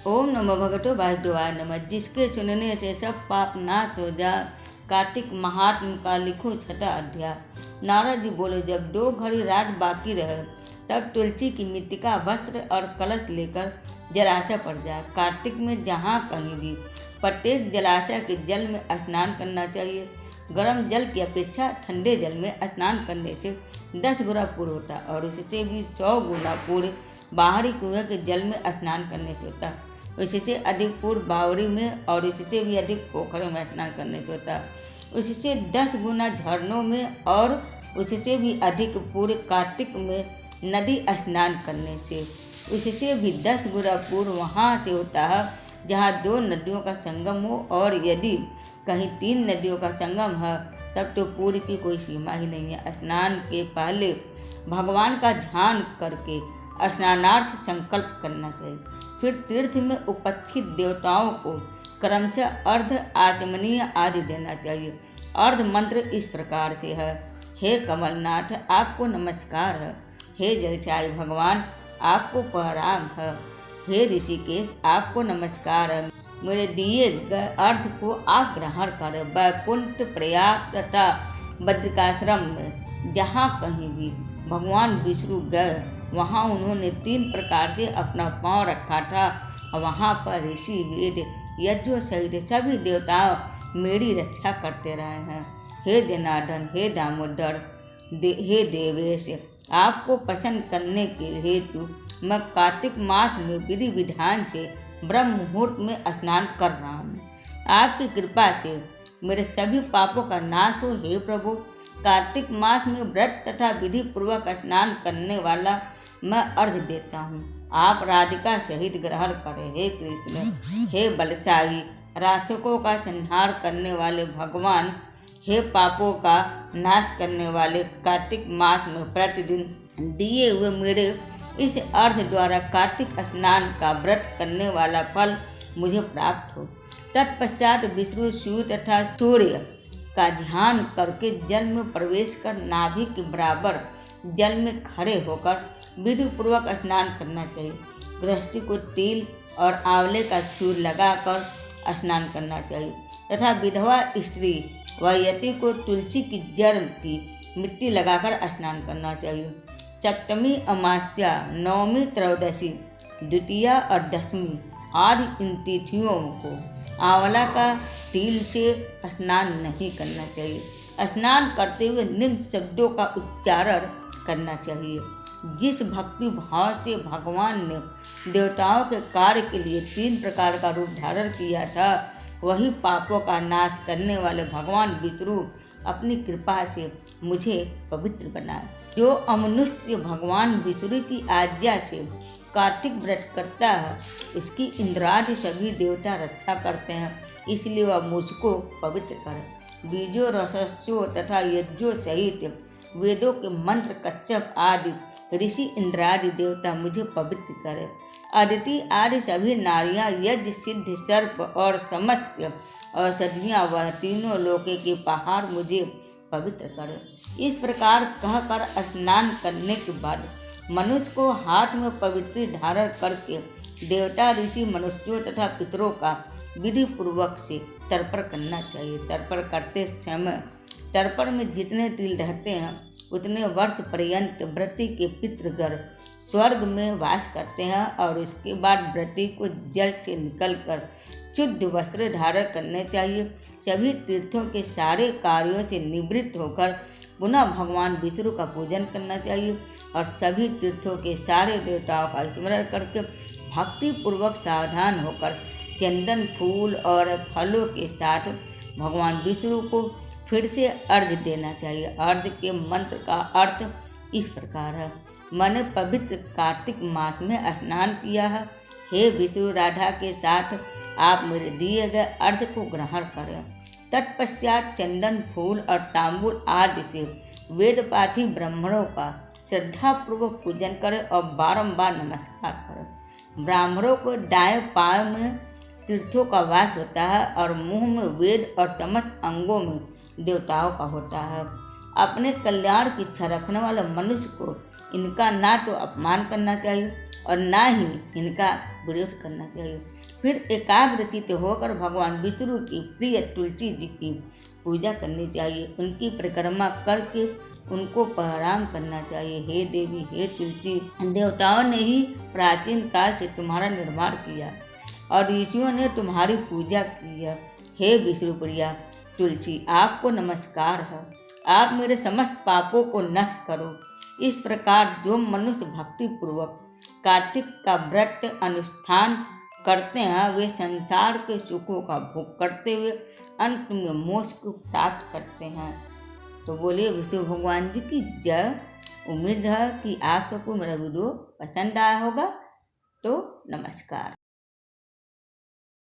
ओम नमो भगवतो वासुदेवाय नमः। जिसके सुनने से सब पाप नाश हो जाए। कार्तिक महात्म का लिखो छठा अध्याय। नारद जी बोले, जब 2 घड़ी रात बाकी रहे तब तुलसी की मिट्टी का वस्त्र और कलश लेकर जलाशय पर जाए। कार्तिक में जहाँ कहीं भी प्रत्येक जलाशय के जल में स्नान करना चाहिए। गर्म जल की अपेक्षा ठंडे जल में स्नान करने से 10 गुना पुण्य होता है और उससे भी 100 गुना पुण्य बाहरी कुएं के जल में स्नान करने से होता है। उससे अधिक पुण्य बावड़ी में और इससे भी अधिक पोखरों में स्नान करने से होता है। उससे 10 गुना झरनों में और उससे भी अधिक पुण्य कार्तिक में नदी स्नान करने से। उससे भी 10 गुना पुण्य वहाँ से होता है जहाँ 2 नदियों का संगम हो, और यदि कहीं 3 नदियों का संगम है तब तो पुण्य की कोई सीमा ही नहीं है। स्नान के पहले भगवान का ध्यान करके स्नानार्थ संकल्प करना चाहिए। फिर तीर्थ में उपस्थित देवताओं को क्रमशः अर्ध आचमनीय आदि देना चाहिए। अर्ध मंत्र इस प्रकार से है। हे कमलनाथ, आपको नमस्कार है। हे जलचाई भगवान, आपको प्रणाम है। हे ऋषिकेश, आपको नमस्कार है। मेरे दिए गए अर्थ को आप ग्रहण करें। वैकुंठ, प्रयाग तथा बद्रिकाश्रम में जहाँ कहीं भी भगवान विष्णु गए वहाँ उन्होंने 3 प्रकार से अपना पांव रखा था। वहाँ पर ऋषि, वेद, यज्ञों सहित सभी देवताओं मेरी रक्षा करते रहे हैं। हे जनार्दन, हे दामोदर, हे देवेश, आपको प्रसन्न करने के हेतु मैं कार्तिक मास में विधि विधान से ब्रह्म मुहूर्त में स्नान कर रहा हूँ। आपकी कृपा से मेरे सभी पापों का नाश हो। हे प्रभु, कार्तिक मास में व्रत तथा विधि पूर्वक स्नान करने वाला मैं अर्घ देता हूँ। आप राधिका सहित ग्रहण करें। हे कृष्ण, हे बलशाही, राक्षसों का संहार करने वाले भगवान, हे पापों का नाश करने वाले, कार्तिक मास में प्रतिदिन दिए हुए मेरे इस अर्घ द्वारा कार्तिक स्नान का व्रत करने वाला फल मुझे प्राप्त हो। तत्पश्चात विष्णु, शिव तथा सूर्य का ध्यान करके जल में प्रवेश कर नाभि के बराबर जल में खड़े होकर विधि पूर्वक स्नान करना चाहिए। गृहस्थी को तिल और आंवले का चूर लगाकर स्नान करना चाहिए तथा विधवा स्त्री व यति को तुलसी की जड़ की मिट्टी लगाकर स्नान करना चाहिए। सप्तमी, अमावस्या, नवमी, त्रयोदशी, द्वितीया और दशमी आदि इन तिथियों को आंवला का तिल से स्नान नहीं करना चाहिए। स्नान करते हुए निम्न शब्दों का उच्चारण करना चाहिए। जिस भक्ति भाव से भगवान ने देवताओं के कार्य के लिए 3 प्रकार का रूप धारण किया था, वही पापों का नाश करने वाले भगवान विष्णु अपनी कृपा से मुझे पवित्र बनाए। जो अमनुष्य भगवान विष्णु की आज्ञा से कार्तिक व्रत करता है, इसकी इंद्रादि सभी देवता रक्षा करते हैं, इसलिए वह मुझको पवित्र करे। बीजों, रहस्यों तथा यज्ञों सहित वेदों के मंत्र, कश्यप आदि ऋषि, इंद्रादि देवता मुझे पवित्र करे। अदिति आदि सभी नारियां, यज्ञ, सिद्ध, सर्प और समस्त औषधियाँ वह तीनों लोके के पहाड़ मुझे पवित्र करे। इस प्रकार कहकर स्नान करने के बाद मनुष्य को हाथ में पवित्र धारण करके देवता, ऋषि, मनुष्यों तथा पितरों का विधि पूर्वक से तर्पण करना चाहिए। तर्पण करते समय तर्पण में जितने तिल रहते हैं उतने वर्ष पर्यंत व्रती के पितृगण स्वर्ग में वास करते हैं, और इसके बाद व्रती को जल से निकलकर शुद्ध वस्त्र धारण करने चाहिए। सभी तीर्थों के सारे कार्यों से निवृत्त होकर पुनः भगवान विष्णु का पूजन करना चाहिए और सभी तीर्थों के सारे देवताओं का स्मरण करके भक्ति पूर्वक सावधान होकर चंदन, फूल और फलों के साथ भगवान विष्णु को फिर से अर्घ्य देना चाहिए। अर्घ्य के मंत्र का अर्थ इस प्रकार है। मैंने पवित्र कार्तिक मास में स्नान किया है। हे विष्णु, राधा के साथ आप मेरे दिए गए अर्घ्य को ग्रहण करें। तत्पश्चात चंदन, फूल और तांबूल आदि से वेद पाठी ब्राह्मणों का श्रद्धापूर्वक पूजन करें और बारंबार नमस्कार करें। ब्राह्मणों को दाएं पांव में तीर्थों का वास होता है और मुंह में वेद और समस्त अंगों में देवताओं का होता है। अपने कल्याण की इच्छा रखने वाले मनुष्य को इनका ना तो अपमान करना चाहिए और ना ही इनका विरोध करना चाहिए। फिर एकाग्रचित्त होकर भगवान विष्णु की प्रिय तुलसी जी की पूजा करनी चाहिए। उनकी परिक्रमा करके उनको प्रणाम करना चाहिए। हे देवी, हे तुलसी, देवताओं ने ही प्राचीन काल से तुम्हारा निर्माण किया और ऋषियों ने तुम्हारी पूजा की है। हे विष्णुप्रिया तुलसी, आपको नमस्कार है। आप मेरे समस्त पापों को नष्ट करो। इस प्रकार जो मनुष्य भक्ति पूर्वक कार्तिक का व्रत अनुष्ठान करते हैं वे संसार के सुखों का भोग करते हुए अंत में मोक्ष को प्राप्त करते हैं। तो बोलिए विष्णु भगवान जी की जय। उम्मीद है कि आप सबको मेरा वीडियो पसंद आया होगा। तो नमस्कार।